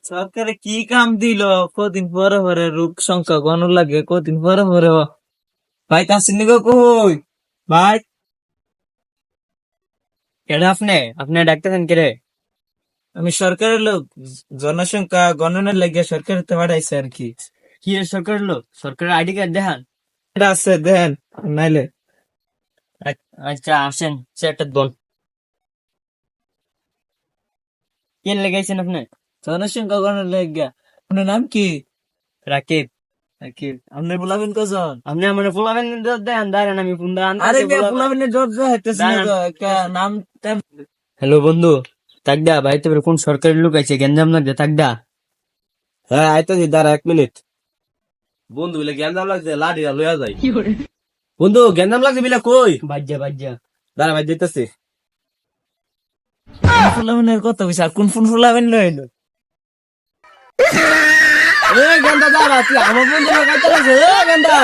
সরকারে কি কাম দিল? কদিন পরে পরে রোগ সংখ্যা গণ লাগে, কদিন পরে পরে ভাই তাসিন গো কই ভাই? কেডা আপনি ডাকতেছেন কেরে? আমি সরকারের লোক, জনসংখ্যা গণনার লাগে সরকার তো পাঠাইছে আর কি। কি এর সরকারের লোক? সরকারের আইডি কার্ড দেখান। এটা আছে দেন, নাইলে আচ্ছা আসেন, চেয়ারটা দল। কেন লেগাইছেন আপনি? জনসংখ্যা গণনার লাগে। আপনার নাম কি? রাকিব। কি আপনি বলাবেন কজন? আপনি আমার পোলাবেন দেন, দাঁড়ান আমি ফোন আরে মেয়ে পোলাবেনের দরজা হাইতেছে না তো, একটা নাম হ্যালো বন্ধু, তাকদা বাড়িতে বের কোন সরকারি লোক আছে গেঞ্জাম লাগছে তাকদা। হ্যাঁ আইতাছি, দাঁড়া 1 মিনিট। বন্ধু বিলে গ্যান্দাম লাগছে, লাঠিটা লইয়া যাই। বন্ধু গ্যান্দাম লাগছে বিলে কই? বাজ্যা দাঁড়া ভাই দিতেছি। ফুলাবেনের কথা কইছে, আর কোন ফোন ফুলাবেন লইলো? এ গেন্দা দাঁড়া, তুই আমার বন্ধু লাগাইতে লাগছে, এ গেন্দা।